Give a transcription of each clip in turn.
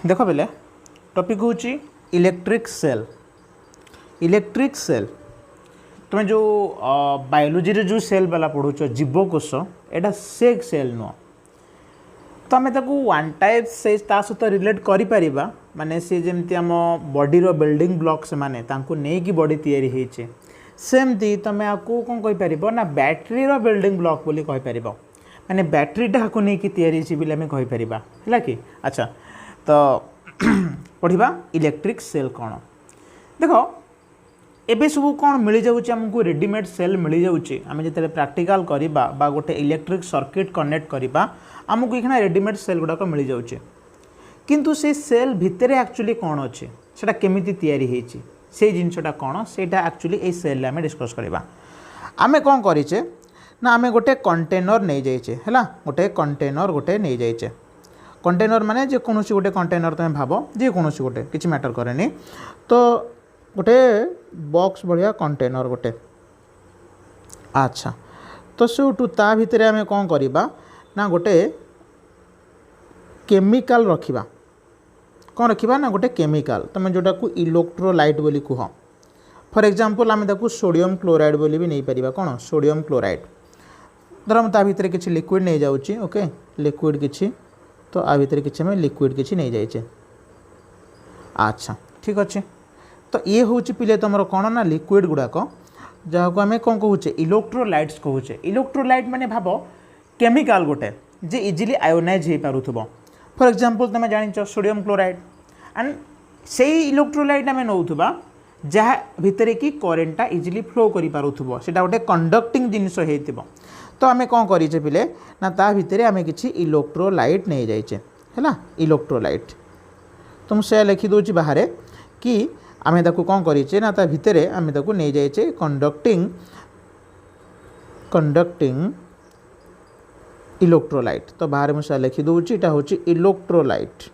देख बेले टॉपिक हूँ इलेक्ट्रिक सेल। इलेक्ट्रिक सेल तुम जो बायोलोजी रे जो सेल वाला पढ़ुच जीवकोश एटा से सेल नुह तो आम वन टाइप से सहित रिलेट कर माने सी जमती आम बॉडी रो बिल्डिंग ब्लॉक से माने तांको नहीं कि बॉडी तैयारी होइछे सेमती तुम आपको कौन कह ना बैटेरी रो बिल्डिंग ब्लॉक बोली कहि परिबो माने बैटेरीटा को नहीं कि तैयारी होइछे बोली आम कहि परिबा हैला कि। अच्छा तो पढ़िबा इलेक्ट्रिक सेल कौन देखो एबे सब कौन मिल जाऊँ आमको रेडीमेड सेल मिल जाऊँ आम जो प्रैक्टिकल करवा बा गोटे इलेक्ट्रिक सर्किट कनेक्ट करवा आमको ये रेडीमेड सेल गुड़ाक मिल जाऊँ किंतु से सेल भितर एक्चुअली कौन अच्छे सेटा केमिति तैयारी होइछि से जिनसटा कौन सेटा एक्चुअली ए सेल आम डिस्कस करवा। आमे कौन करिचे ना आमे गोटे कंटेनर नहीं जाइए है गोटे कंटेनर गोटे नहीं जाइए कंटेनर माने जे कौन गोटे कंटेनर तुम भाव जे कौन गोटे किसी मैटर कैनि तो गोटे बॉक्स भाया कंटेनर गोटे। अच्छा तो सेठू ता भितर आम कौन करवा ना गोटे केमिकल रखिबा कौन रखिबा ना गोटे केमिकल तुम जोटा को इलेक्ट्रोलाइट बोली कह फॉर एग्जांपल आम ताकू सोडियम क्लोराइड बोली भी नहीं पारिबा कौन सोडियम क्लोराइड धर हम ता भितर किसी लिक्विड नहीं जाऊँगी ओके लिक्विड किसी तो आ भितर किसी आम लिक्विड किसी नहीं जाइए। अच्छा ठीक अच्छे तो ये हूँ पिले तुम कौन ना लिक्विड गुड़ाक जहाँ को आम कौन कहूचे इलेक्ट्रोलाइट्स कहूचे। इलेक्ट्रोलाइट माने भाव केमिकल गोटे जे इजिली आयोनाइज हो पारुथबो फॉर एग्जांपल तुम जान सोडियम क्लोराइड एंड से इलेक्ट्रोलाइट आम नौथुबा जहाँ भितर कि करेन्टा इजिली फ्लो कर पारुथबो सेटा गोटे कंडक्टिंग जिनिस होइतिबो तो आम कौन करिचे पिले ना ता भितर आम किछि इलेक्ट्रोलाइट नहीं जाइए है इलेक्ट्रोलाइट तो मुझे लिखि दूची बाहर कि आम ताकू कौन करिचे ना ता भितर आम ताकू नहीं जाइए कंडक्टिंग इलेक्ट्रोलाइट तो बाहर मुझे लिखि दूची इटा होची इलेक्ट्रोलाइट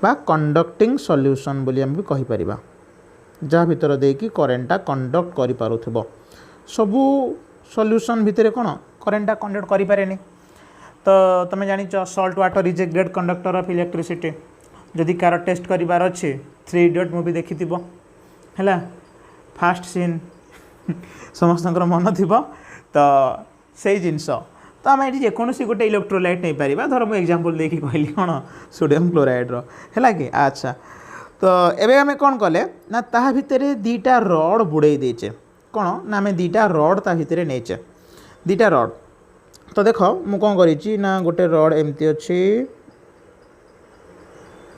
बा कंडक्टिंग सॉल्यूशन बोली हम भी कहि परिबा जहाँ भितर देकी करेन्टा कंडक्ट करि पारुथबो सबू सॉल्यूशन भितर कौन करेन्टा कंडक्ट करि पारेनी तो तुम जान salt water is a great conductor of electricity जदि कार टेस्ट करार अच्छे 3 इडियट मूवी देखी है फास्ट सीन समस्त मन थी तो से जिनस तो आम ये जेकोसी गोटे इलेक्ट्रोलाइट नहीं पारिबा धर मुझे एग्जांपल देखी कहली कौन सोडियम क्लोराइड है कि। अच्छा तो एबे आम कौन कले ना ता भितर दीटा रड बुड़े देचे कौन ना आम दीटा रड ता भितर नेचे दीटा रड तो देख मु कौन करी ना गोटे रड एमती अच्छी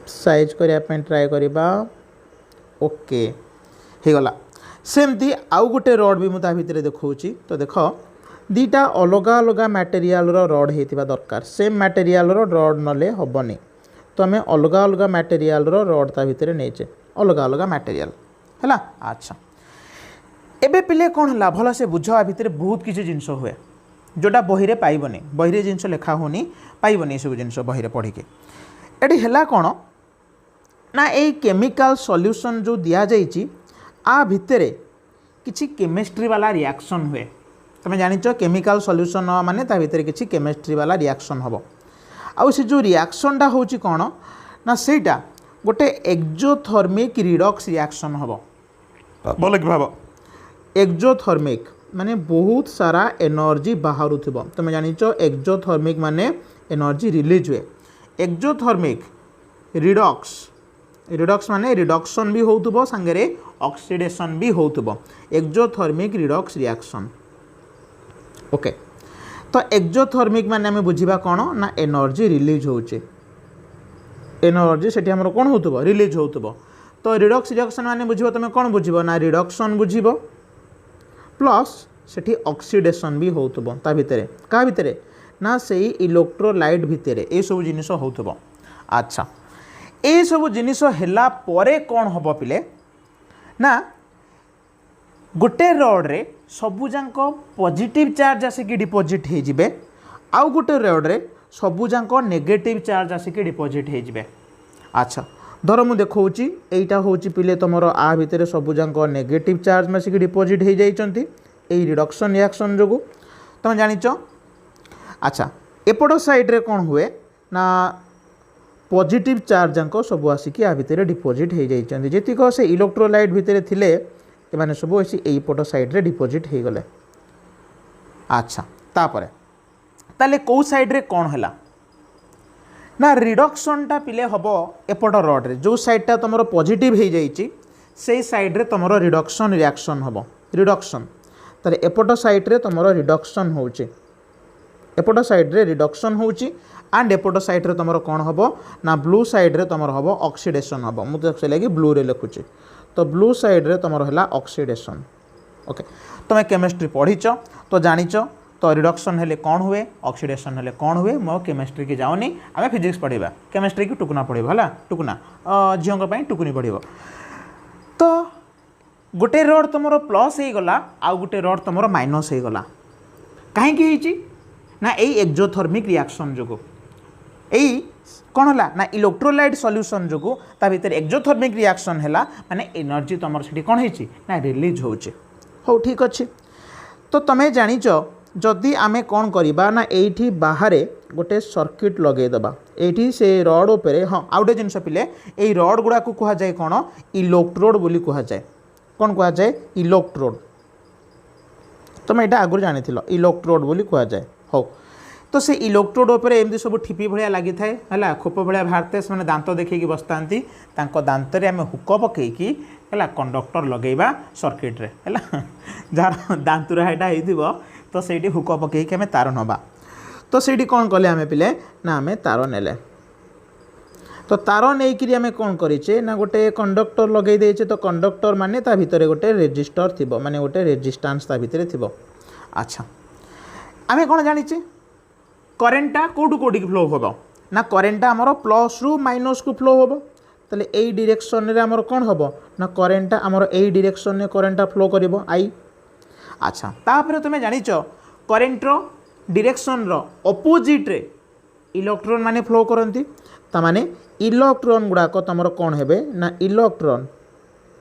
साइज करने ट्राए करवा ओके हो गला सेमती आउ गोटे रड भी मुझे भितर देखा तो देख दीटा अलग अलग मटेरियल रड होता दरकार सेम मटेरियल रड नले हेनी तो आम अलग अलग मटेरियल रड ता भितर नेचे अलग अलग मटेरियल है। अच्छा एबे पिले कौन है भला से बुझ आ भितर बहुत किसी जिनस हुए जोटा बही रे पाइबनी बही रे जिनस लिखा होनी पाइबनी सब जिनस बही रे पढ़ी एटी है कौन ना ये केमिकल सॉल्यूशन जो दिया जाइए आ भितर किसी केमिस्ट्री वाला रिएक्शन हुए तुम जान केमिकल सॉल्यूशन माने ता भितर किसी केमिस्ट्री वाला रिएक्शन हम आउ से जो रिएक्शनटा होची कौन ना सेटा गोटे एक्जोथर्मिक रिडक्स रिएक्शन हम बोल कि भाव एक्जोथर्मिक माने बहुत सारा एनर्जी बाहर थो तुम जान एक्जोथर्मिक माने एनर्जी रिलीज हुए एक्जोथर्मिक रिडक्स रिडक्स माने रिडक्शन भी होतुबो संगे ऑक्सीडेशन भी होतुबो एक्जोथर्मिक रिडक्स रिएक्शन ओके। तो एक्जोथर्मिक माने आम बुझा कौन ना एनर्जी रिलीज होचे एनर्जी से कौन होतुबो रिलीज होतुबो तो रिडक्स रिएक्शन माने बुझिबो तुम कौन बुझिबो ना रिडक्शन बुझिबो प्लस सेठी ऑक्सीडेशन भी होतुबो ता भितरे का भितरे ना सेही इलेक्ट्रोलाइट भितरे ए सब जिनिस होतुबो। अच्छा ए सब जिनिस हैला परे कौन हम पिले ना गोटे रड रे सबुजाक पॉजिटिव चार्ज आसिक डिपोजिट हो आउ गोटे रड रे सबुजाक नेगेटिव चार्ज आसिक डिपोजिट हो। अच्छा धर मु देखौची एटा होची पिले तुमर आ भितर सबुजाक नेगेटिव चार्ज आसिक डिपोजिट हो जाइछंती ए रिडक्शन रिएक्शन जो तुम जानिच। अच्छा एपट साइड्रे कौन हुए ना पॉजिटिव चार्ज जाक सब आसिक या भितर डिपोजिट हो जाती जीक से इलेक्ट्रोलाइट भितर थिले एमाने सब आसी एपट साइड्रे डिपोजिट हो गले। अच्छा तापर ताले कौ साइड्रे कौन है ना रिडक्शनटा पिले हम एपट रड्रे जो साइडटा तुम पॉजिटिव हो जाइए से साइड्रे तुम रिडक्शन रिएक्शन हम रिडक्शन ताले एपट साइड्रे तुम रिडक्शन होची एपट साइड्रे रिडक्शन होची एंड एपट साइड्रे तुम कौन हम ना ब्लू साइड्रे तुम हम ऑक्सीडेशन हम मुझे से लगी ब्लू रे लिखुची तो ब्लू साइड्रे तुम है ऑक्सीडेशन। ओके तुम्हें केमिस्ट्री पढ़ीच तो जानिच तो रिडक्शन हेले कौन हुए ऑक्सीडेशन हेले कौन हुए मो केमिस्ट्री की जाऊनी आम फिजिक्स पढ़ा केमिस्ट्री की टुकुना पढ़ा है टुकुना झील टुकुनी पढ़ तो गोटे रड तुम प्लस हो गला आउ गोटे रड तुम माइनस हो गला कहीं ना यही एक्जोथर्मिक रिएक्शन जो यही कौन है ना इलेक्ट्रोलाइट सॉल्यूशन जो ता भीतर एक्जोथर्मिक रिएक्शन है माने एनर्जी तुम से कौन है ना रिलीज होचे हो ठीक अच्छे। तो तुम्हें जानिच जदि आमे कौन करिबा ना एठी बाहर गोटे सर्किट लगेदेबा एठी से रड उपरे हाँ आउ गोटे जिनस पिले यही रड गुड़ा को कह जाए कौन इलेक्ट्रोड बोली कह जाए कौन कह जाए इलेक्ट्रोड तुम यहाँ आगुरी जानी इलेक्ट्रोड बोली कह जाए हो तो से इलेक्ट्रोड उपरे एमती सब ठिपी भाया लगी थाए है खोप भाया बाहर से दांत देखी बसता दांत रे आम हुक पकईकी है कंडक्टर लगेगा सर्किट रे है जार दांतुरा यहाँ तो से हुक पकईकी आम तार नवा तो से कौन कले आम पिले ना आम तार नेले तो तार नहीं आम कौन करेचे ना गोटे कंडक्टर लगे देचे तो कंडक्टर माने ता भितर गोटे रेजिस्टर थी माने गोटे रेजिस्टेंस ता भितर थी। अच्छा आम कौन जानीचे करेन्टा कौटू कौटी फ्लो हम ना करेन्टा आमर प्लस रु माइनस को फ्लो हम ताले एई डायरेक्शन रे आमर कौन हम ना करेन्टा आमर एई डायरेक्शन रे करेन्टा फ्लो करिवो आई। अच्छा तापर तुम जानिच करेन्टर डायरेक्शन रो अपोजिट रे इलेक्ट्रॉन माने फ्लो करती तामाने इलेक्ट्रॉन गुड़ाक तुम कौन हेबे ना इलेक्ट्रॉन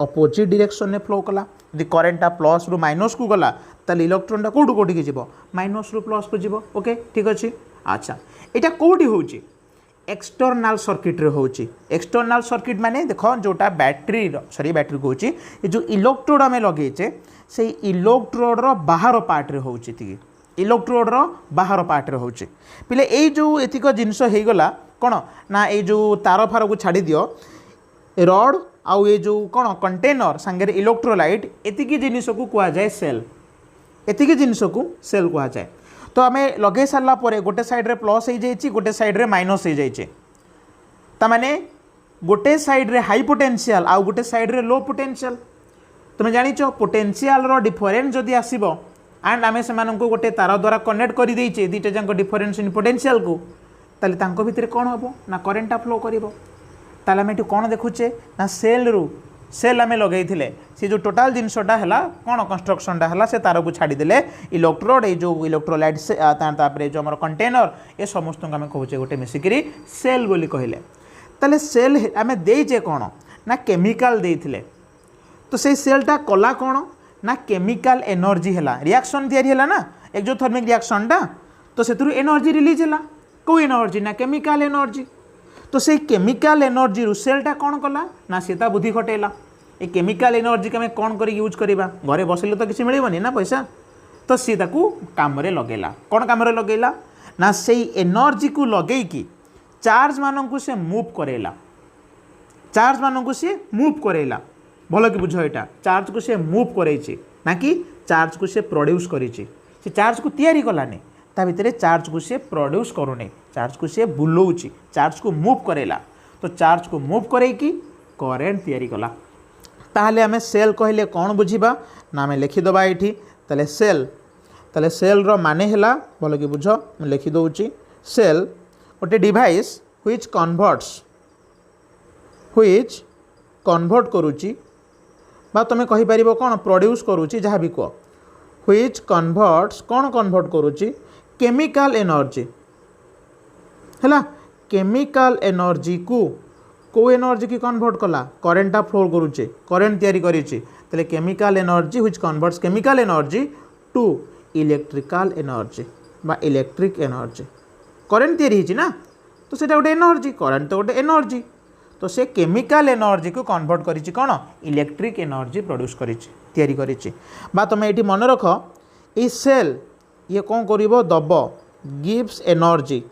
अपोजिट डायरेक्शन में फ्लो कला यदि करेन्टा प्लस रु माइनस को गला ताले इलेक्ट्रॉनटा कौटू कौटी की जीव माइनस रु प्लस को जीव ओके ठीक अच्छे। अच्छा यहाँ कौटी होची एक्सटर्नाल सर्किट रे होची एक्सटर्नाल सर्किट माने देख जोटा बैटरी सॉरी बैटरी को होची ये जो इलेक्ट्रोड आम लगेचे से इलेक्ट्रोड रो बाहर पार्ट रे होची थी इलेक्ट्रोड रो बाहर पार्ट रे होची पिले ए जो एतिक जिनस हो गला कौन ना ये जो तार फार को छाड़ी दियो रड आउ ये जो कौन कंटेनर सांगे इलेक्ट्रोलाइट एतिकी जिनिस को कह जाए सेल एतिकी जिनिस को सेल कह जाए। तो आम लगे सारा पर गोटे साइड्रे प्लस हो जाइए गोटे साइड्रे माइनस हो जाइए ताने गोटे साइड्रे हाई पोटेंशियल आउ गोटे साइड्रे लो पोटेंशियल तुम जानिच पोटेंशियल रो डिफरेन्स जदि आसब एंड आम से गोटे तार द्वारा कनेक्ट कर देचे दुईटा जाक डिफरेन्स इन पोटेंशियल को ताले तांको भितर कौन हम ना करेन्टा फ्लो करिवो ताले आम ये कौन देखुचे ना सेल रु सेल आम लगे सी जो टोटाल जिनसटा है कौन कंस्ट्रक्शनटा है से तार को छाड़ीदे इलेक्ट्रोड ये जो इलेक्ट्रोलाइट जो आम कंटेनर ये समस्त आम कहे गोटे मिसिकी सेल बोली कहले ताले सेल आम देचे कौन ना केमिकल देइथिले तो से सेलटा कला कौन ना केमिकल एनर्जी है रिएक्शन या ना एक्जोथर्मिक रिएक्शनटा तो से एनर्जी रिलीज है कौ एनर्जी ना केमिकल एनर्जी तो से केमिकल एनर्जी रु सेलटा कौन कला ना सीता बुद्धि खटेला ये केमिकल एनर्जी के कौन कर यूज करवा घरे बसिले तो किसी मिलबनी ना पैसा तो सी काम लगेला कौन काम लगेला ना से एनर्जी को लगे कि चार्ज मानू से मूव करेला चार्ज मानू से मूव करेला भल कि बुझ यहाँ चार्ज को से मूव करे ना कि चार्ज को से प्रोड्यूस करी से चार्ज को तैयारी कलानी ता भितर चार्ज को से प्रोड्यूस करूनी चार्ज को से बुलाऊँच चार्ज को मूव करेला तो चार्ज को मूव करेकी करेन्ट तैयारी कला ताहले आमे सेल कहले कौन बुझीबा ना आमे लिखिदबा एठी ताले सेल रो माने हैला भल कि बुझ मैं लिखि दउची सेल गोटे डिवाइस व्हिच कन्वर्ट करूची बा तुम कहि परिबो कौन प्रोड्यूस करूची जहाँ भी कह व्हिच कन्वर्ट्स कौन कन्वर्ट करूची केमिकल एनर्जी है केमिकल एनर्जी को एनर्जी की कन्वर्ट कला करेन्टा फ्लो करुचे करेन्ट तैयारी करिचे तले chemical energy which converts chemical energy to electrical energy बा इलेक्ट्रिक एनर्जी करेन्ट तैयारी ना तो सेटा गोटे एनर्जी करेन्ट तो गोटे एनर्जी तो से केमिकल एनर्जी को कन्वर्ट करिछि कोन इलेक्ट्रिक एनर्जी प्रोड्यूस करिछि तैयारी करिछि बा तुम ये मन रख ये सेल ये कौन करिवो दब gives energy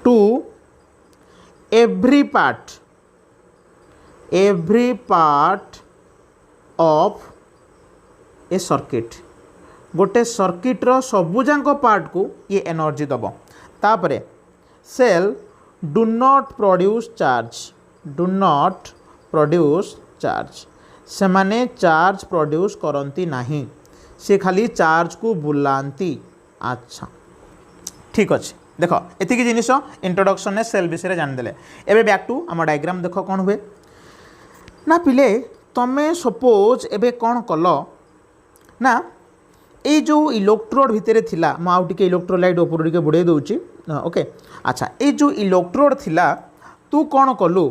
to every part of a circuit गोटे सर्किट रो सबुजाक पार्ट को ये एनर्जी दब तापरे cell do not produce charge से माने चार्ज प्रोड्यूस करती नहीं से खाली चार्ज को बुलाती अच्छा ठीक अच्छे देख एतिकी जिनिस इंट्रोडक्शन ने सेल विषय जानिदेले एबे बैक टू आम डायग्राम देख कौन हुए ना पिले तमें सपोज एबे कौन कल ना ये जो इलेक्ट्रोड भितर थिला म आउ टिके इलेक्ट्रोलाइट ऊपर टिके बुड़े दूची ओके अच्छा ये जो इलेक्ट्रोड थिला तू कौन कलु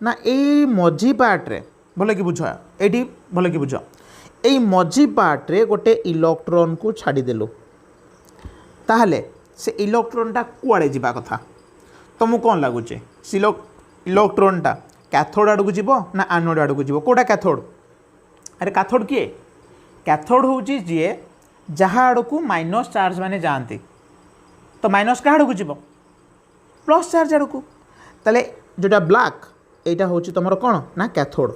ना ये मझी पार्ट रे भले कि बुझ ये भले कि बुझ ये मझी पार्ट रे गोटे इलेक्ट्रॉन को छाड़ी देलु ताहले से इलेक्ट्रॉनटा कुआड़े जीवा कथा तुमको कौन लगुच इलेक्ट्रॉनटा कैथोड आड़ को जीव ना एनोड आड़ को जीव कोटा कैथोड अरे कैथोड किए कैथोड हूँ जी जहाँ आड़ को माइनस चार्ज माने जाती तो माइनस क्या आड़ को जीव प्लस चार्ज आड़ को ताले जोटा ब्लैक यहाँ हूँ तुम कौन ना कैथोड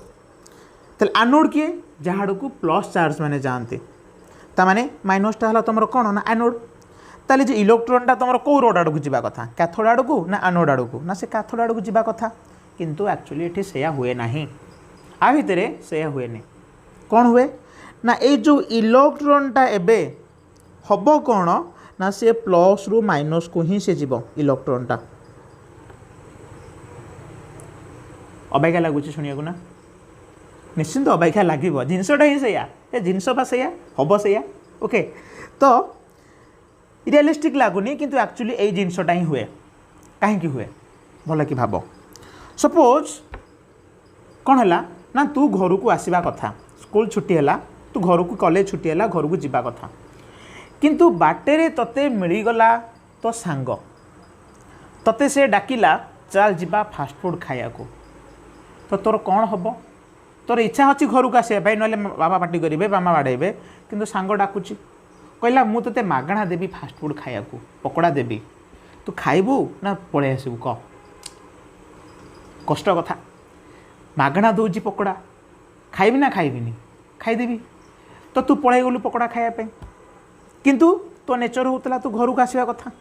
ताले एनोड किए जहाँ आड़ को प्लस चार्ज माने जाती ताने माइनसटा है तुम कौन ना एनोड ताले जो इलेक्ट्रॉनटा तुम कौ रोड आड़ को जीवा कथा कैथोड आड़ को ना एनोड आड़ को ना से कैथोड आड़ को जीवा कथा किंतु एक्चुअली ये सेया हुए नहीं आ भितर सेया हुए नहीं कौन हुए ना ये जो इलेक्ट्रॉनटा एबे हब कौन ना से प्लस रु माइनस को ही से जीव इलेक्ट्रॉनटा अबाइका लगुच शुणा ना निश्चिंत अबाइका लगे जिनसटा ही सैया जिनस सैया हम सैया ओके तो रियलिस्टिक लगुनि किंतु एक्चुअली यही जिनसटा ही हुए कहीं हुए भल कि भाव सपोज कौन है ना तू घर को आसवा कथा स्कूल छुट्टी है तू घर को कॉलेज छुट्टी है घर को जीवा कथा किंतु बाटेरे तते मिलगला तो सांग तते से डाकिला चल जीवा फास्ट फूड खाया को तो तोर कौन हम तोर इच्छा अच्छी घर को आसा भाई ना बाबा पार्टी करेंगे मामा बाड़े किंतु सांग डाकुची कहला मु ते मागणा देवी फास्ट फूड खाया को पकोड़ा देवी तू खाइबू ना पलि आसबू कह कष्ट कथा मागणा दूजी पकोड़ा खाइबी ना खाइबिनी खाईदेवी तो तू पलि गलु पकोड़ा खायापे किंतु तो नेचर होता तू घर को आसवा कथा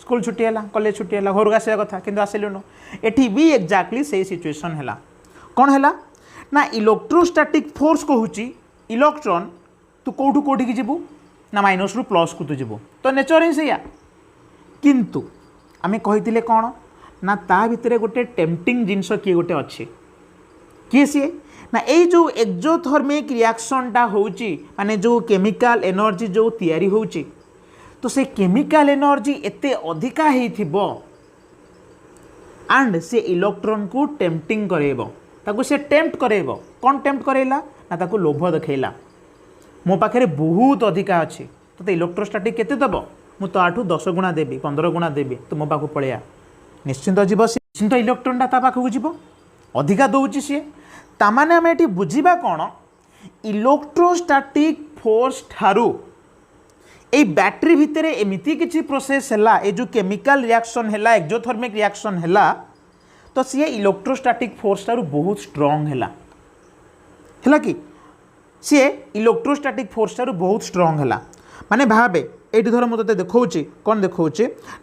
स्कूल छुट्टी है कॉलेज छुट्टी है घर को आसवा कथा किंतु आसिलुन एटी भी एक्जाक्टली से सिचुएशन है कौन है ना इलेक्ट्रोस्टैटिक फोर्स कहूँ इलेक्ट्रॉन तू कौटू कौटी की जीवु ना माइनस रु प्लस को तू जीवु तो नेचर ही सैया किंतु आमे कही कौन ना ता भितर गोटे टेम्पटिंग जिनस किए गोटे अच्छे किए सी ना ये जो एक्जोथर्मिक रिएक्शनटा होची माने जो केमिकल एनर्जी जो तैयारी होची तो से केमिकल एनर्जी एते अधिका हेइथिबो एंड से इलेक्ट्रॉन को टेम्पटिंग करेबो ताको से टेम्प्ट करेबो कौन टेम्प्ट करेला ना ताको लोभ देखैला मो पाखे बहुत अधिका अच्छे तो इलेक्ट्रोस्टैटिक केते दबो मु तो आठू 10 गुणा देवी 15 गुणा देवी तो मो पाखु पळिया निश्चिंत जीव निश्चिंत इलेक्ट्रॉनटा ता पाखु जीव अधिका दौची सी तामाने आम ये बुझा कौन इलेक्ट्रोस्टैटिक फोर्स ठारू ए बैटरी भितर एमती किसी प्रोसेस है जो केमिकल रिएक्शन है एक्जोथर्मिक रिएक्शन है तो सी इलेक्ट्रोस्टैटिक फोर्स ठारू बहुत स्ट्रांग है कि सी इलेक्ट्रोस्टैटिक फोर्स ठारू बहुत स्ट्रांग है माने भावे ये धर मुझे देखा कौन देखा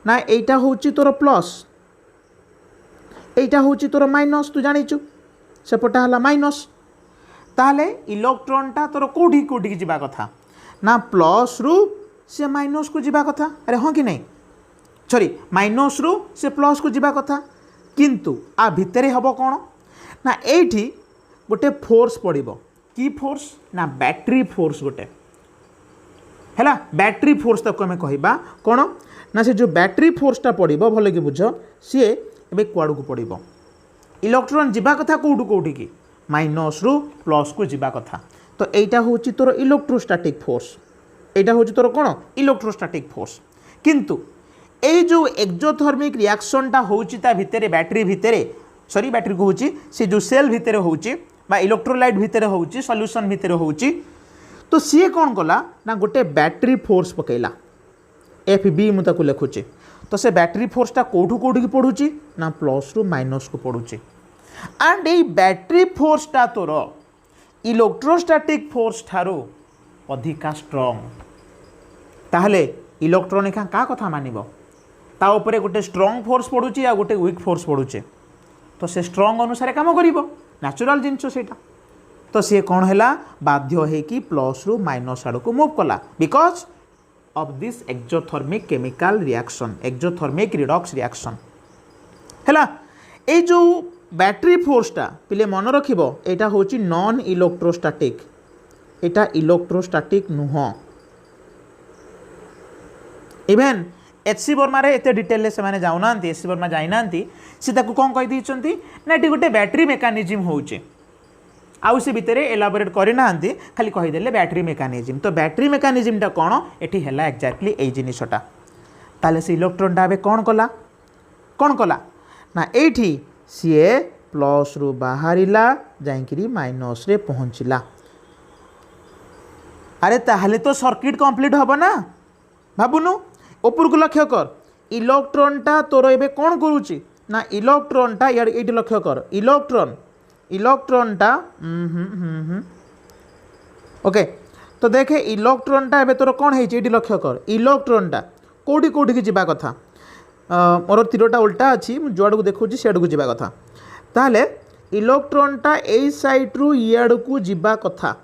ना यहाँ हूँ तोर प्लस यहाँ हूँ तोर माइनस तू जाचु सेपटा है माइनस ताहले इलेक्ट्रॉनटा तोर कौटी कौटी की कथा ना प्लस रु से माइनस को जीवा कथा अरे हाँ कि नहीं सॉरी माइनस रु से प्लस को जीवा कथा किंतु आ भितर हम कौन ना एठी गोटे फोर्स पड़ो की फोर्स ना बैटरी फोर्स गोटे है बैटरी फोर्स तक आम कह कौन ना से जो बैटरी फोर्सटा पड़ो भल कि बुझ सी ए कुआड़ को पड़ो इलेक्ट्रॉन जीवा कथा कौटू कौटी की माइनस रु प्लस को जीवा कथा तो यहाँ हूँ तोर इलेक्ट्रोस्टैटिक फोर्स यहाँ हूँ तोर कौन इलेक्ट्रोस्टैटिक फोर्स किंतु ये जो एक्जोथर्मिक रिएक्शनटा होउची ता भितरे बैटरी भितरे सॉरी बैटरी को होउची से जो सेल भितरे होउची बा इलेक्ट्रोलाइट भितरे होउची सॉल्यूशन भितरे होउची तो सी कौन कला ना गोटे बैटरी फोर्स पकेला एफ बी मुझे लिखुचे तो से बैटरी फोर्सटा कौटू कौटी की पड़ुची ना प्लस रु माइनस को पड़ुची एंड ये बैटरी फोर्सटा तोर इलेक्ट्रोस्टैटिक फोर्स ठारू अधिका स्ट्रॉन्ग ताहले इलेक्ट्रॉन का कथा मानिबो ता उपरे गोटे स्ट्रॉन्ग फोर्स पड़ुची आ गोटे वीक फोर्स पड़ुचे तो से स्ट्रॉन्ग अनुसार काम करिवो नेचुरल जिनस सेटा तो सी कौन है बाध्य है कि प्लस रु माइनस आड़ को मूव कला because of this exothermic chemical reaction exothermic redox reaction है ये जो बैटरी फोर्सटा पिले मन रखिबो एटा होची नॉन इलेक्ट्रोस्टैटिक एटा इलेक्ट्रोस्टैटिक नुह इवेन एचसी वर्मा रे एते डिटेल से माने जाउना एचसी वर्मा जाइना सी ताकू कौन कहि दी ना ये गोटे बैटरी मेकानिज्म होचे आउ से भितर एलाबोरेट करना खाली कहीदेले बैटरी मेकानिज्म तो बैटरी मेकानिज्मटा कौन एटी है एक्जाक्टली यही जिनसटा ताले से इलेक्ट्रॉनटा ए कौन कला ना एठी सी प्लस रु बाहरिला जाइकरी माइनस रे पहुँचला अरे ताहले तो सर्किट कंप्लीट हम ना भावुनु ऊपर को लक्ष्य कर इलेक्ट्रॉनटा तोर ए कौन करुच्ची ना इलेक्ट्रॉनटा ये लक्ष्य कर इलेक्ट्रॉनटा ओके तो देखे इलेक्ट्रॉनटा ए तोर कौन है लक्ष्य कर इलेक्ट्रॉनटा कौटी कौटी की जावा कथा मोर तीरटा उल्टा अच्छी जुआड़ को देखुची सियाड़ को जावा कथा ताहले इलेक्ट्रॉनटा ए साइड्रु इयाड़ को जावा कथा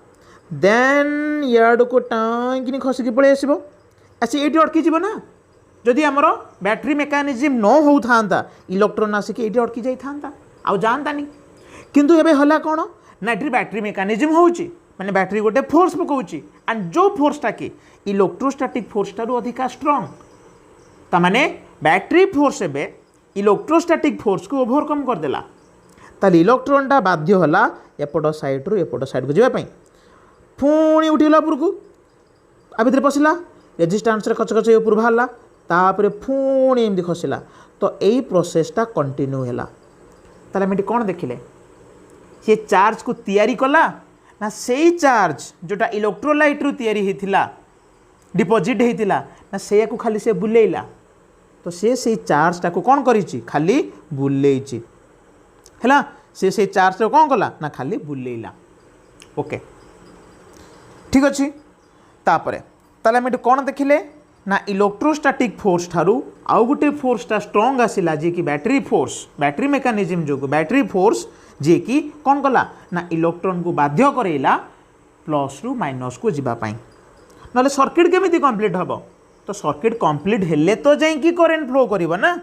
देन इयाड़ को टाँगी खसिकी पलि आसो आसी ये अटकी जीव ना जदि आमर बैटरी मेकानिज्म न हो था इलेक्ट्रॉन आसिक ये अटकी जाता आउ जानतानी किंतु एबे हला कौन ना ये बैटरी मेकानिज्म होची माने बैटरी गोटे फोर्स पकाउची एंड जो फोर्सटा कि इलेक्ट्रोस्टैटिक फोर्स ठारू अधिका स्ट्रॉन्ग ता माने बैटरी फोर्स एबे इलेक्ट्रोस्टैटिक फोर्स को ओवरकम कर देला ताले इलेक्ट्रॉनटा बाध्य हला एपट साइड रु एपट साइड को जीवा पई पुणी उठिला ऊपर को आ भितर पसिला रेजिस्टेंस रे कचकच ऊपर बाहरला तापर पुणी एमती खसला तो यही प्रोसेसटा कंटिन्यू है ताले हम कौन देखिले ये चार्ज को तैयारी कला ना से चार्ज जोटा इलेक्ट्रोलाइट रु तैयारी होता डिपोजिट होता ना से को खाली से बुलेला तो से चार्जटा को कौन करी खाली बुलेची है से चार्ज को कौन कला ना खाली बुलेला ओके ठीक अच्छे तापरे ताले हम कौन देखिले ना इलेक्ट्रोस्टैटिक फोर्स ठारू आउ गोटे फोर्सटा स्ट्रॉन्ग आसिला जी कि बैटरी फोर्स बैटरी मेकानिज्म जो बैटरी फोर्स जी कि कौन कला ना इलेक्ट्रॉन को बाध्य करेला प्लस रु माइनस को जीवाई ना सर्किट केमी कंप्लीट हम तो सर्किट कंप्लीट हेले तो जाइए करेन्ट फ्लो कर ना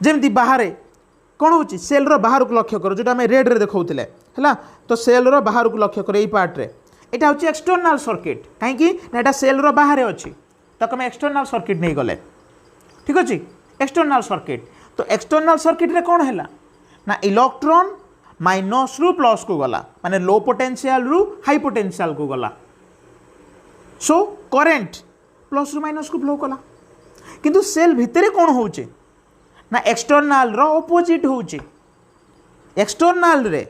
जमी बाहर कौन हो सेल बाहर को लक्ष्य कर जो आम रेड रे देखा है तो सेल बाहर को लक्ष्य कर यही पार्ट्रे यहाँ हूँ एक्सटर्नाल सर्किट कहीं ना सेल बाहर अच्छी तो आम एक्सटर्नाल सर्किट नहीं गले ठीक अच्छे एक्सटर्नाल सर्किट तो एक्सटर्नाल सर्किट रे कौन है ना इलेक्ट्रॉन माइनस रु प्लस को गला माने लो पोटेंशियल रु हाई पोटेंशियल को गला सो करेंट प्लस रु माइनस को फ्लो कला किंतु सेल भितर कौन होचे ना एक्सटर्नाल रो ऑपोजिट होचे एक्सटर्नाल रे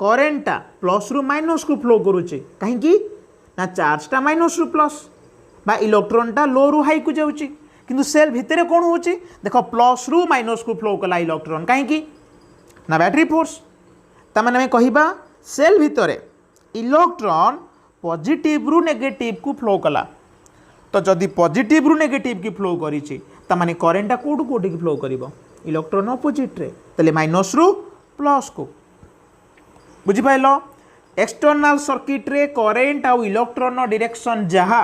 करेंटा प्लस रु माइनस को फ्लो करुचे कहीं ना चार्जटा माइनस रु प्लस बा इलेक्ट्रॉनटा लो रु हाई को जाउची किंतु सेल भितर कौन होचे देखो प्लस रु माइनस को फ्लो कला इलेक्ट्रॉन कहीं ना बैटरी फोर्स तमाने में कहिबा सेल भितर इलेक्ट्रॉन पॉजिटिव रु नेगेटिव को फ्लो कला तो जदि पॉजिटिव रु नेगेटिव की फ्लो करिछि तमाने करेंटा कोडू कोडी की फ्लो करिवो इलेक्ट्रॉन ऑपोजिट रे तले माइनस रु प्लस को बुझी पाइलो एक्सटर्नल सर्किट रे करेंट आउ इलेक्ट्रॉन डायरेक्शन जहा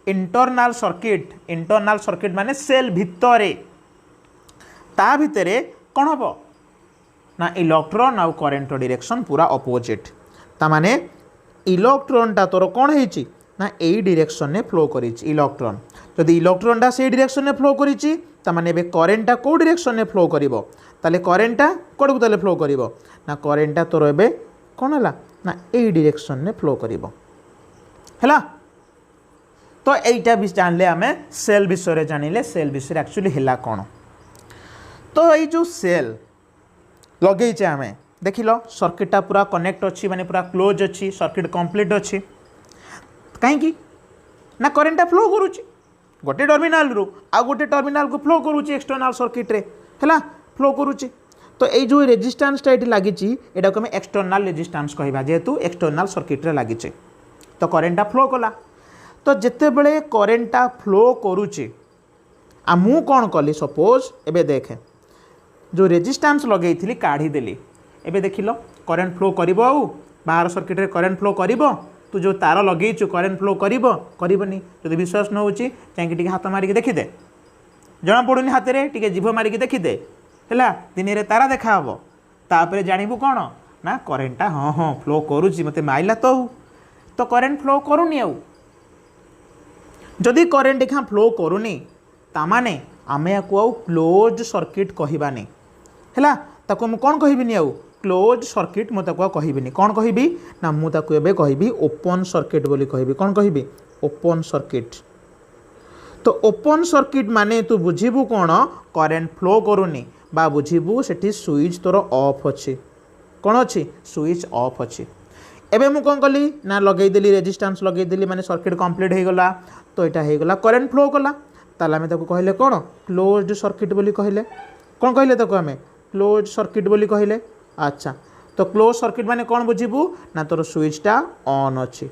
इंटरनल सर्किट माने सेल भितरे ता भितरे कौन हम ना इलेक्ट्रॉन आउ करेंट डायरेक्शन पूरा ऑपोजिट ता माने इलेक्ट्रॉनटा तोर कौन है ना यही डायरेक्शन ने फ्लो करी इलेक्ट्रॉन जदि इलेक्ट्रॉनटा से डायरेक्शन ने फ्लो करी ताने बे करेंटटा को डायरेक्शन ने फ्लो करिवो ताले करेंटटा कोड को ताले फ्लो करिवो ना करेंटटा तोर एबे कौन है ना यही डायरेक्शन ने फ्लो करिवो हैला तो यहीटा भी जानले आम सेल विषय जानिले सेल विषय एक्चुअली है कौन। तो ये जो सेल लगेचे आम देख लो सर्किटा पूरा कनेक्ट अच्छी माने पूरा क्लोज अच्छी सर्किट कंप्लीट अच्छी कहीं ना करेन्टा फ्लो करुच्ची गोटे टर्मिनाल रु आ गोटे टर्मिनाल को फ्लो करुच्ची एक्सटर्नाल सर्किट रे है फ्लो करुच्ची। तो ये जो रेजिस्टेंसटा ये लगी यहाँ को एक्सटर्नाल रेजिस्टेंस कहवा जेहेतु एक्सटर्नाल सर्किट रे लगी तो करेन्टा फ्लो कला। तो जिते बड़े करेन्टा फ्लो करुच्ची आ मु कौन कली सपोज एबे देखे जो रेजिस्टेंस लगे थी काढ़ीदेली एबे देख लो करेन्ट फ्लो कर बाहर सर्किट रे करेन्ट फ्लो कर तू जो तार लगेचु करेन्ट फ्लो करनी जो विश्वास न होची चाहिए हाथ मारिक देखीदे जना पड़ूनी हाथ में टे जीभ मारिक देखीदे है दिन में तारा देखा हम तापर जानबू कौन ना करेन्टा हाँ हाँ फ्लो करुच्ची मत माइला तो करेन्ट फ्लो करूनी जदि करेन्ट देखा फ्लो करूनी तामाने आमे आउ क्लोज सर्किट कहबानी है ताको मु कौन कहबिनी आउ क्लोज सर्किट मुझे कहबिनी कौन कहबी ना मुझे कहबी ओपन सर्किट बोली कहबी कौन कहबी ओपन सर्किट। तो ओपन सर्किट माने तू बुझीबू कौन करेन्ट फ्लो करूनी बा बुझीबू सेठी स्विच तोर ऑफ अच्छी कौन अच्छी स्विच ऑफ अच्छी। एबे मु कौन कली ना लगेदेली रेजिस्टेंस लगेदेली माने सर्किट कंप्लीट हो गला तो यहाँ हो गला करेन्ट फ्लो कला ताले आमे ताको कहले कौन क्लोज्ड सर्किट बोली कहले कौन कहले ताको आमे क्लोज सर्किट बोली कहले। अच्छा तो क्लोज सर्किट माने कौन बुझीबू ना तोर स्विचटा ऑन अच्छी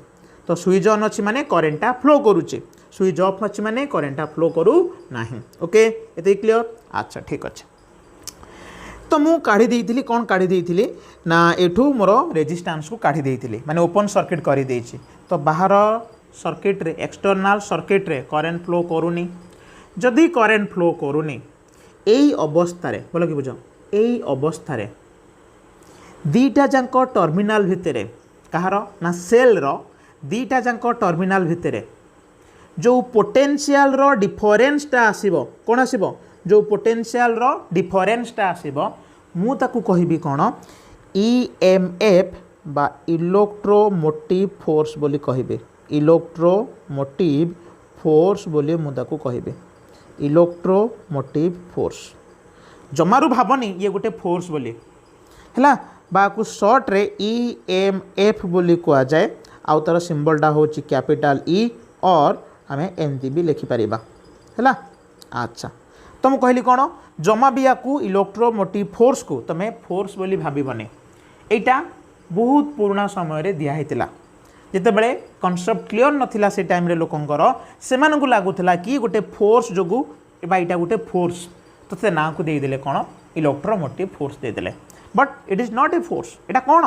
तो स्विच ऑन अच्छी माने करेन्टा फ्लो करुच्ची स्विच ऑफ अच्छी माने करेन्टा फ्लो करू नाही। ओके ये क्लियर। अच्छा ठीक अच्छे तो मु काढ़ी देइथिली कौन काढ़ी देइथिली ना एठू मोर रेजिस्टेंस को काढ़ी देइथिली माने ओपन सर्किट करी देइछि तो बाहर सर्किट रे एक्सटर्नाल सर्किट रे करेन्ट फ्लो करूनी जदि करेन्ट फ्लो करूनी एई अवस्था रे बोलो कि बुझ एई अवस्था रे दीटा जांक टर्मिनाल भितरे कहार ना सेल रो दीटा जांक टर्मिनाल भितरे जो पोटेंशियल रो डिफरेंसटा आसीबो कोन आसीबो जो पोटेंशियल रो डिफरेंसटा आसीबो मु ताकू कहबी कोन ईएमएफ बा इलेक्ट्रोमोटिव फोर्स बोली कहबे इलेक्ट्रोमोटिव फोर्स बोली मु ताकू कहबे इलेक्ट्रोमोटिव फोर्स जमारू भावनी ये गोटे फोर्स बोली है बाकू सर्ट रे ईएमएफ बोली कह जाए आउ तार सिंबलटा होची कैपिटल ई और आमे एमती भी लिखिपर है। अच्छा तो मुझे कहली कौन जमा भी या इलेक्ट्रोमोटिव फोर्स को तुम्हें फोर्स बोली भावनी यहाँ बहुत पुराना समय दिखाई जिते बड़े कनसेप्ट क्लियर नथिला से टाइम रे लोकंकर से लगुला कि गोटे फोर्स जो यहाँ गोटे फोर्स तो से ना को देदेले कौन इलेक्ट्रोमोटिव फोर्स देदेले but it is not a force एटा कौन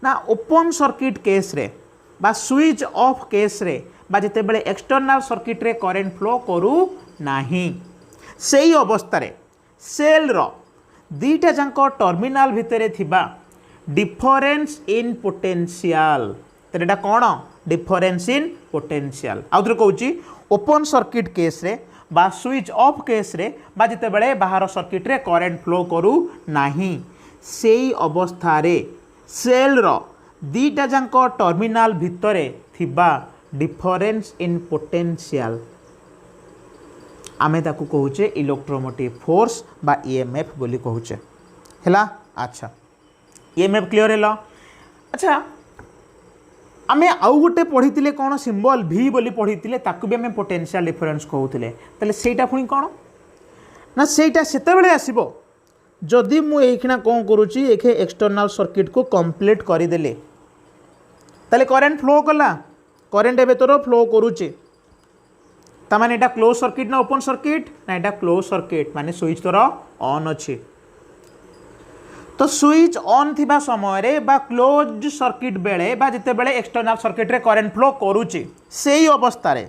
ना ओपन सर्किट केस रे बा स्विच ऑफ केस रे बा जिते बड़े एक्सटर्नाल सर्किट रे करेन्ट फ्लो करू नाही सेई अवस्था रे सेल रो दीटा जांक टर्मिनाल भितरे थिबा डिफरेंस इन पोटेंशियल तेरेटा कौन डिफरेंस इन पोटेंशियल आउथरे कहूची ओपन सर्किट केस रे बा स्विच ऑफ केस रे बा जिते बड़े बाहर सर्किट रे करेन्ट फ्लो करू नाही सेई अवस्था रे सेल रो दीटा जांक टर्मिनाल भितरे थिबा डिफरेंस इन पोटेंशियल आमे ताकू कहूचे इलेक्ट्रोमोटिव फोर्स बा ईएमएफ बोली कहूचे हैला। अच्छा ईएमएफ क्लियर है। अच्छा आमे आउ गोटे पढ़ी कौन सिंबल भी बोली पढ़ी ताकू भी आमे पोटेंशियल डिफरेंस कहूले ताले सेटा पुणी कौन ना सेटा सेतेबेले आसीबो जदि मु एखिना कौन करूची एखे एक्सटर्नाल सर्किट को कंप्लीट करदेले ताले करेन्ट फ्लो कला करेन्ट एबे तोर फ्लो करूची तामाने एटा क्लोज सर्किट ना ओपन सर्किट ना एटा क्लोज सर्किट माने स्विच तोर ऑन अच्छी तो स्विच ऑन थिबा समय रे बा क्लोज सर्किट बेले बा जिते बेले एक्सटर्नाल सर्किट रे करेन्ट फ्लो करूची सेही अवस्था रे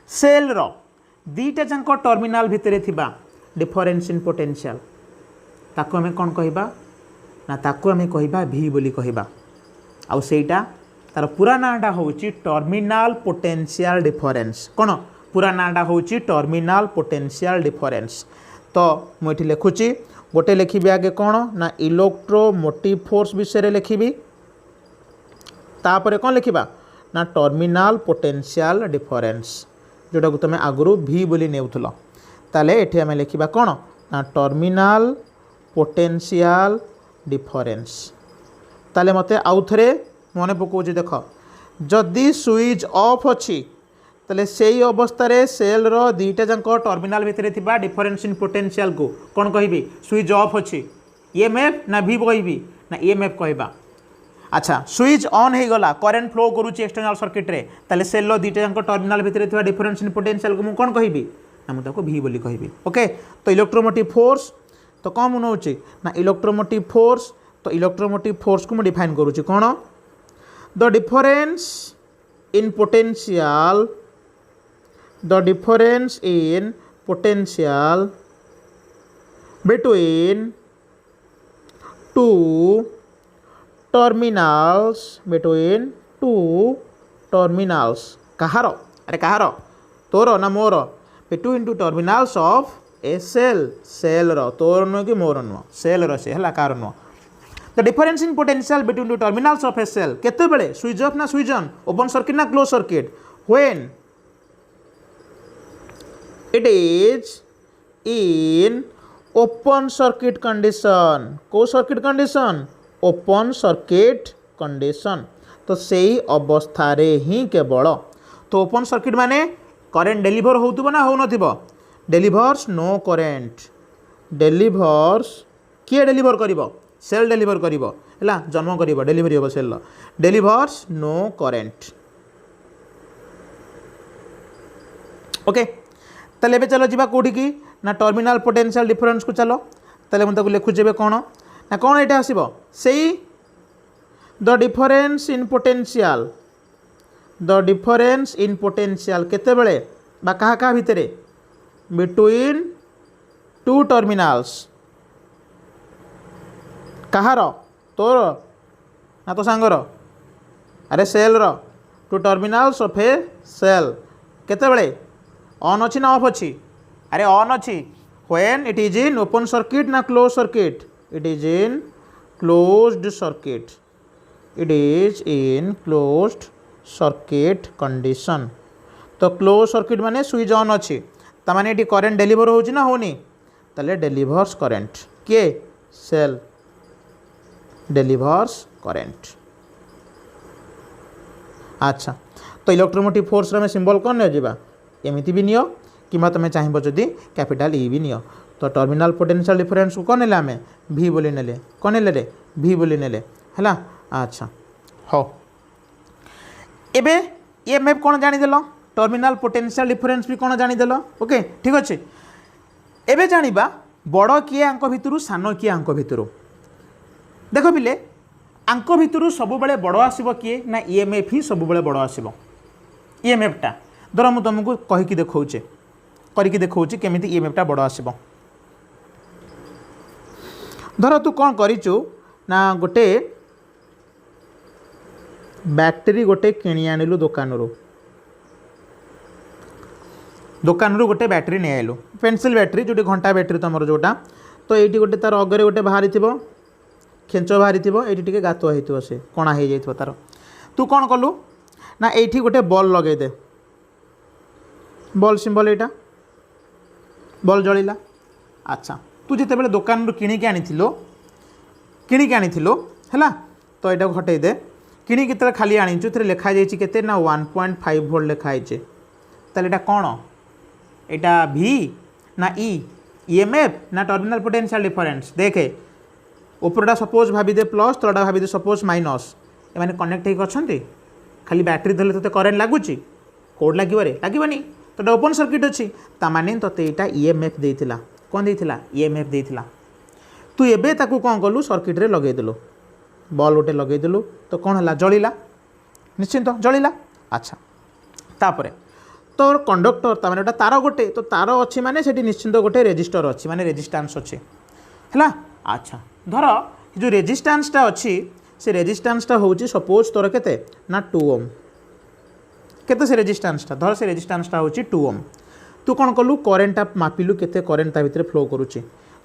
सेल रो दीटा जांक टर्मिनाल भितरे थिबा डिफरेंस इन पोटेंशियल ताकू आमे कौन कहबा ना ताकू आमे कहबा भी बोली कहबा आउ सेटा तार पूरा नाटा होची टर्मिनाल पोटेंशियल डिफरेंस कौन पूरा नाटा होची टर्मिनाल पोटेंशियल डिफरेंस। तो मुझे लिखुची गोटे लिखी आगे कौन ना इलेक्ट्रोमोटिव फोर्स विषय लिखी तापर कौन लिखा ना टर्मिनाल पोटेंशियल डिफरेंस जोटा को तुम आगु भी बोली नेउथलो ताले एठी आमे लिखिबा कोन ना टर्मिनाल पोटेंशियल डिफरेंस ताले मते आउ थरे मने पकोजी देख जदि स्विच ऑफ अछि ताले सेही अवस्था रे सेल रो दीटा जंक टर्मिनाल भितरे थिबा डिफरेंस इन पोटेंशियल को कोन कहिबी स्विच ऑफ अछि ईएमएफ ना भी कहिबी ना ईएमएफ कहबा। अच्छा स्विच ऑन हो गला करेंट फ्लो करूची एक्सटर्नल सर्किट रे ताले सेल रो दीटा जंक टर्मिनाल भितरे थिबा डिफरेंस इन पोटेंशियल को मु कोन कहिबी ना मुझे भी बोली कहि। ओके तो इलेक्ट्रोमोटिव फोर्स तो कौन मन हो ना इलेक्ट्रोमोटिव फोर्स को मुझे डिफाइन करुच्ची कौन the difference in potential between two terminals कहार अरे कहार तोर ना मोर between two terminals of a cell रो तोर नुह कि मोर नुह सेल रो से हला कार नुह the difference in potential between two terminals of a cell केते बेले स्विच ऑफ ना स्विच ऑन ओपन सर्किट ना close circuit when it is in open circuit condition को circuit condition open circuit condition तो सही अवस्था रे ही केवल तो ओपन सर्किट माने करेंट डेलीवर होतुबो ना हो नथिबो डेलीवर्स नो करेंट डेलीवर्स किए डेलीवर करिवो सेल डेलीवर करिवो हला जन्म करिवो डेलीवरी हो cell delivers no current. Okay तले बे चलो जिबा कोठी की ना टर्मिनल पोटेंशियल डिफरेंस को चलो तले मन ताको लिखु जेबे कोन ना कोन एटा आसीबो सेही द डिफरेंस इन पोटेंशियल केते बेले बा कहा कहा भितरे बिटवीन टू टर्मिनल्स कहार तोर ना तो सांगर अरे सेल रो two terminals of a cell केते बेले ऑन अच्छी ना ऑफ अच्छी अरे ऑन अच्छी when it is in open circuit ना close circuit it is in closed circuit condition तो क्लोज सर्किट माने स्विच ऑन अच्छी ताने ये करेंट डेलीवर होची ना होनी ताले डेलीवर्स करेंट के सेल डेलीवर्स करेंट। अच्छा तो इलेक्ट्रोमोटिव फोर्स रे सिंबल कौन ने जिबा एमिति भी नियो कि तुम चाहिए जदि कैपिटल ई भी नियो तो टर्मिनल पोटेंशियल डिफरेंस को कौन आम भी बोली नेले कौन नेले रे भी बोली नेले है। अच्छा हो एबे ईएमएफ कौन जानिदेल टर्मिनल पोटेंशियल डिफरेंस भी कौन जानिदेल। ओके ठीक अच्छे एबे जानिबा बड़ किए आंक भितरु सान किए आंक भितरु देख पिले आंक भितरु सब बेले बड़ आसीबो किए ना ईएमएफ ही सब बेले बड़ आसीबो ईएमएफ टा धर मु तुमको कहीकि देखौचे करिकि देखौचे केमिति ईएमएफ टा बड़ आसीबो धर तू कौन करिचु ना गोटे बैटरी गोटे किणी आनिलु दुकान रू गोटे बैटरी नहीं आइलु पेंसिल बैटरी जो घंटा बैटरी तुम जोटा तो ये गोटे तार अगरे गोटे बाहरी खेच बाहरी ये टे गात हो से कणा हो जाए तार तू कौन कलु ना ये गोटे बल लगेदे बल सिंबल यहाँ बल जलिला। अच्छा तू जिते बड़े दुकान किणिकी आनीथिलु है तो यहाँ हटई दे किणिकी तो खाली आनीचु थे लिखाई के ना 1.5 वोल्ट लिखाई ताले एटा कौन एटा भी ना ईएमएफ ना टर्मिनल पोटेंशियल डिफरेंस देखे उपरटा सपोज भाभी दे प्लस तलटा भाभी दे सपोज माइनस एमाने कनेक्ट होइक अछंती खाली बैटरी धरले तोते करेंट लागुची कोड लागिवरे लागीबनी तो ओपन सर्किट अच्छी तामाने तोते एटा ईएमएफ देइथिला कोन देइथिला ईएमएफ देइथिला तू एबे ताकू कोन कलु सर्किट रे लगेइ देलु बॉल गोटे लगेइ देलु तो कौन है जलिला निश्चिंत जलिला। अच्छा तापरे तोर कंडक्टर तार गोटे तार गोटे तो तार अच्छी माने सेठी निश्चिंत गोटे रेजिस्टर अच्छी माने रेजिस्टेंस अच्छी है। अच्छा धर जो रेजिस्टेंसटा अच्छी से रेजिस्टेंसटा होची सपोज तोर केते ना 2 ओम केते से रेजिस्टेंसटा धर से रेजिस्टेंसटा होची 2 ओम तू कौन कलु करेंटा मापिलु केते करेंट ता भितर फ्लो करूची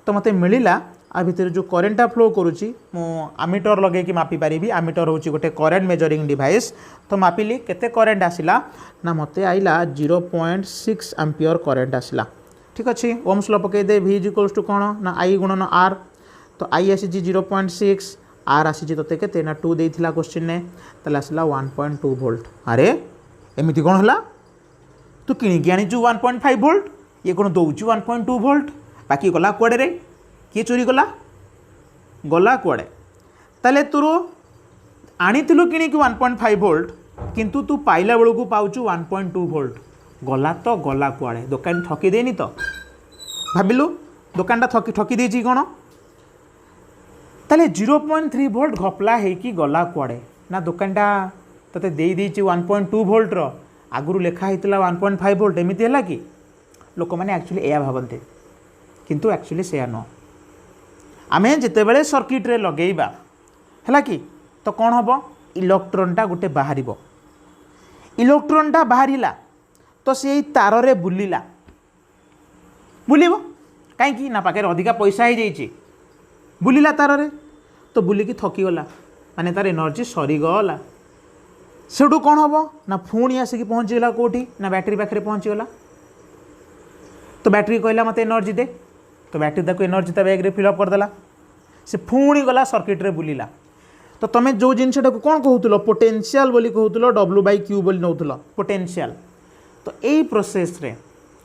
तो मते मिलिला आ भितर जो करेन्टा फ्लो करुच्ची मु आमीटर लगे कि मापी पारि आमीटर हूँ गोटे करेन्ट मेजरिंग डिवाइस तो मापिली केते करेन्ट आसिला ना मते आइला 0.6 एम्पियर करेन्ट आसिला ठीक अच्छे ओम्स लॉ पकईदे V इक्वल्स टू कौन ना I गुणन R तो I आसी 0.6 R आसी ते केते ना 2 देइथिला क्वेश्चन ने तले आसिला 1.2 वोल्ट अरे एमिति कौन हला तू किणिकी आनीचु 1.5 वोल्ट ये कौन दौचु 1.2 वोल्ट बाकी गला कुआडे रे किए चोरी गला गला कुआडे ताले तोर आनीथिलु किणिकी 1.5 वोल्ट किंतु तू पाइला बेलू पाउचु 1.2 वोल्ट गला तो गला कुआडे दुकान ठकी देनी तो भाविलु दुकानटा ठकी देछि कोन ताले 0.3 वोल्ट घपला हेकी गला कुआडे ना दुकानटा तते देई देछि 1.2 वोल्ट रो आगुरु लेखा हेतिला 1.5 वोल्ट एमिति हला कि लोक माने एक्चुअली एया भाबंते किंतु एक्चुअली सेया न आमे जिते बेले सर्किट रे लगेइबा हला कि तो कौन हम इलेक्ट्रॉनटा गोटे बाहर इलेक्ट्रॉनटा बाहरिला तो से तार रे बुलिला बुलिबो कहीं ना पाखे अधिका पैसा हो जाइए बुलिला तार रे तो बुलिकी थकी गला माने तार एनर्जी सरीगला सेठू कौन हम ना पुणी आसिक पहुँचीगला कौटी ना बैटेरी पाखे पहुँचीगला तो बैटेरी कहला मत एनर्जी दे तो बैटेरी ताको एनर्जी ता बैग रे फिलअप करदेला से पुणी गला सर्किट रे बुलिला तो तुम जो जिनटा को कौन कहूल पोटेंशियल बोली कहूल W/Q बोली नौल पोटेंशियल तो यही प्रोसेस रे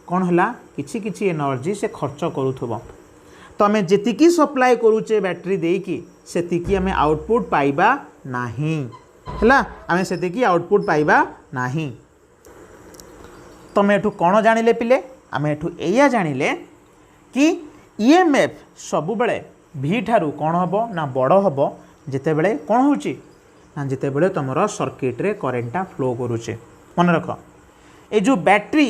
कौन है किछि किछि एनर्जी से खर्च करूथबो तो आम जी सप्लाय करूचे बैटेरी देकी सेतिकी आम आउटपुट पाइबा नाही है आम से आउटपुट पाइबा नाही तुम एठू कौन जानिले पिले आम एठू एया जानिले कि EMF सबु बेले V ठारू कौन हम ना बड़ हम जिते बेले कौन होची ना जिते बेले तुमर सर्किट रे करेन्टा फ्लो करूचे मन रख ए जो बैटरी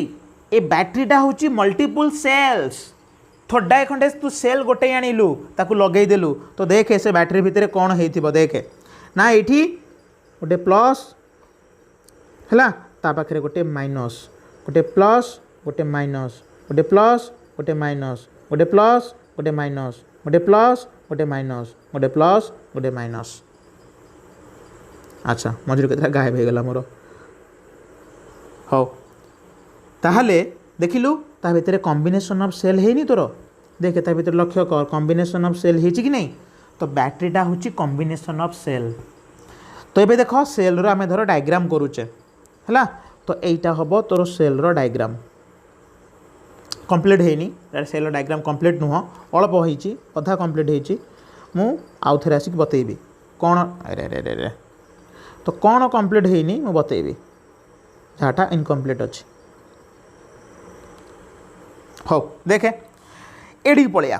ए बैटरीटा होची मल्टीपल सेल्स थोड़ा खंडे तू सेल गोटे आणिलु ताकू लगेई देलु तो देखे से बैटरी भितर कौन होइथिबो देखे ना एठी गोटे प्लस हैला ता पाखरे गोटे माइनस गोटे प्लस गोटे माइनस गोटे प्लस गोटे माइनस गोटे प्लस गोटे माइनस गोटे प्लस गोटे माइनस गोटे प्लस गोटे माइनस अच्छा मझे केतरा गायब हो गला मोर हो ताहले देखिलु ता भितर कॉम्बिनेशन ऑफ सेल हेनी तोर देखे ता भितर लक्ष्य कर कॉम्बिनेशन ऑफ सेल हेची कि नहीं तो बैटरीटा होची कॉम्बिनेशन ऑफ सेल तो ये देख सेल रो आमे धर डायग्राम करूचे हैला तो एटा हबो तोर सेल रो डायग्राम कंप्लीट हेनी सेल डायग्राम कंप्लीट नुह अल्प होईची अधा कंप्लीट होईची मु आउ थरे आसिक बतेइबी कौन अरे अरे अरे तो कौन कंप्लीट हेनी मु बतेइबी जाटा इनकम्प्लीट अच्छी हो देखे एडी पलिया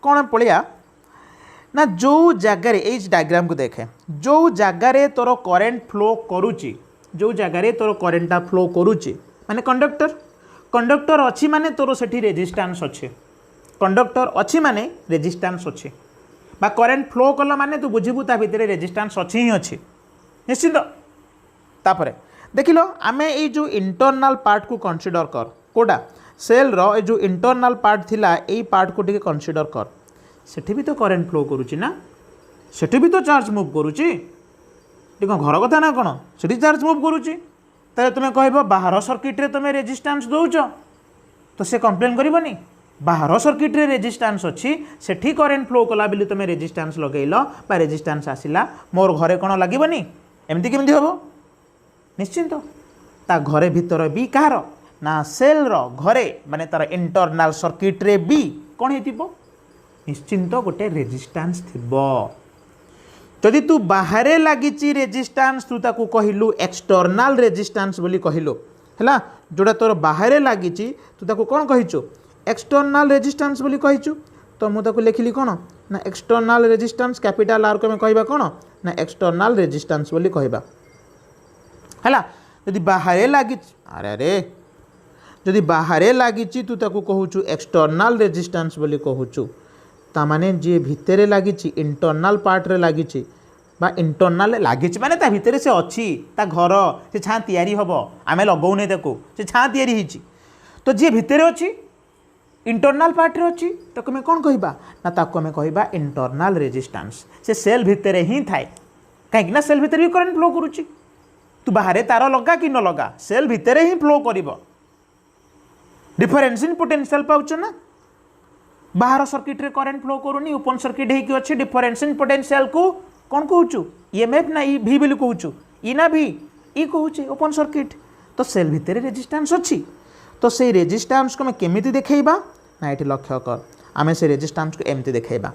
कौन पलिया ना जो जगार डायग्राम को देखे जो जगार तोर करेन्ट फ्लो करुच्ची जो जगार तोर करेन्टा फ्लो करुच्ची माने कंडक्टर कंडक्टर अच्छी माने तोर सेठी रेजिस्टेंस अच्छे कंडक्टर अच्छी माने रेजिस्टेंस अच्छे बा करेन्ट फ्लो कला माने तू बुझिबू ता भितर रेजिस्टेंस अच्छी ही अच्छी निश्चित तापरे देखिलो आमे ये जो इंटरनल पार्ट को कंसीडर कर कोडा सेल रो ये जो इंटरनल पार्ट थिला एई पार्ट को टिके कंसीडर कर सेठी भी तो करेन्ट फ्लो करूची ना सेठी भी तो चार्ज मूव करूची टिक घर कथा ना कौन सेठी चार्ज मूव करूची ताले तुम कहब बाहर सर्किट रे तुम रेजिस्टेंस दौच तो से कंप्लेन करबनी बाहर सर्किट रे रेजिस्टेंस अच्छी सेठी करेन्ट फ्लो कला बिली तुम रेजिस्टेंस लगेल बा रेजिस्टेंस आसिला मोर घरे कौन लगबनी एमती केमती हम निश्चिंत ता घरे भीतर भी कहार ना सेल रो घरे माने तार इंटरनल सर्किट रे भी कौन हेतिबो निश्चिंत गोटे रेजिस्टेंस थिबो जदि तू बाहरे लागिची रेजिस्टेंस तू ताकू कहिलु एक्सटर्नल रेजिस्टेंस बोली कहिलु हैला जोड़ा तोर बाहरे लागिची तू ताकू कौन कहिचु एक्सटर्नल रेजिस्टेंस बोली कहिचु तो मु ताकू लिखिली कौन ना एक्सटर्नल रेजिस्टेंस कैपिटल आर को मैं कहबा कौन ना एक्सटर्नल रेजिस्टेंस बोली कहबा हैला जदि बाहरे लागी अरे अरे जदि बाहरे लागिची तू ताकू कहूचु एक्सटर्नल रेजिस्टेंस बोली कहूचु ता माने जे भितरे लागिची इंटरनल पार्ट रे लागिची बा इंटरनल लागिची माने ता भितरे से अच्छी ता घर से छाँ तैयारी हबो आमे लगौने ताकू से छाँ तैयारी हिची तो जे भितरे अच्छी इंटरनल पार्ट रे अच्छी तो कमें कौन कहबा ना ताको हमें कहबा इंटरनल रेजिस्टेंस से सेल भितर ही थाए कहीं ना सेल भितर भी करंट फ्लो करुच्ची तू बाहर तार लगा कि न लगा सेल भितर ही फ्लो कर डिफरेन्स इन पोटेंशियल पाउछ ना बाहर सर्किट रे करंट फ्लो करूनी ओपन सर्किट होगी अच्छे डिफरेन्स इन पोटेंशियल को कौन कहूँ ईएमएफ ना ई भी बोली कहूँ ई ना भी ई कहूँ ओपन सर्किट तो सेल भितर रेजिस्टेंस अच्छी तो से रेजिस्टेंस को केमी देखा ना ये लक्ष्य कर आम से रेजिस्टेंस को एमती देखा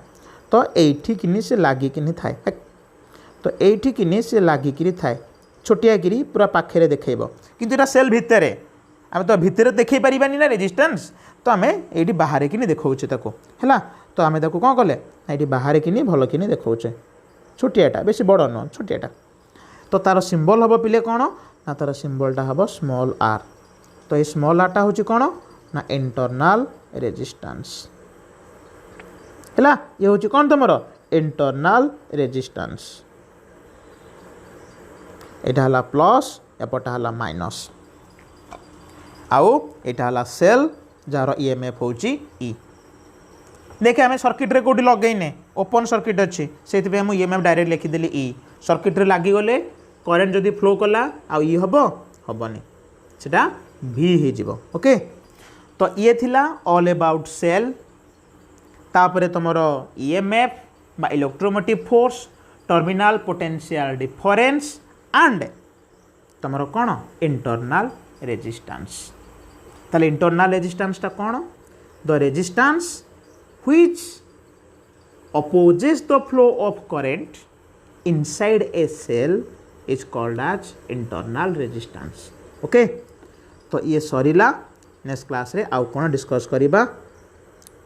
तो ये से लगिकी थाए तो ये से लगिकी थाए छोटिया गिरी पूरा पाखे देखेब किंतु एटा सेल भितर आम तो भितर देखे पारानी ना रेजिस्टेंस तो आम ये बाहर कि देखौचे है तो आम कौन कले ये बाहर कि भल कि देखौचे छोटियाटा बेसी बड़ नुह छोटियाटा तो तार सिंबल हम पिले कौन ना तार सिंबलटा हम स्मॉल आर तो ये स्मॉल आरटा हूँ कौन ना इंटरनल रेजिस्टेंस है ये हूँ कौन तुम इंटरनल रेजिस्टेंस यहाँ है प्लस एपटा है माइनस आउ यहाँ है सेल जार ईएमएफ हूँ ई देखे आम सर्किट रे कौटी लगेने ओपन सर्किट अच्छी से ईएमएफ डायरेक्ट लिखिदेली ई सर्किट रे लगिगले करेन्ट जदि फ्लो कला आ ई हम हेनी सेटा भी हो ओके तो ये थिला ऑल अबाउट सेल तापरे तुमर ईएमएफ बा electromotive force terminal potential difference and तुमर कौन इंटरनल रेजिस्टेंस ताले इंटरनल रेजिस्टेंसटा कौन the resistance which opposes the flow of current inside a cell is called as internal resistance okay तो ये सरीला नेक्स्ट क्लास रे आउ कोन डिस्कस करिबा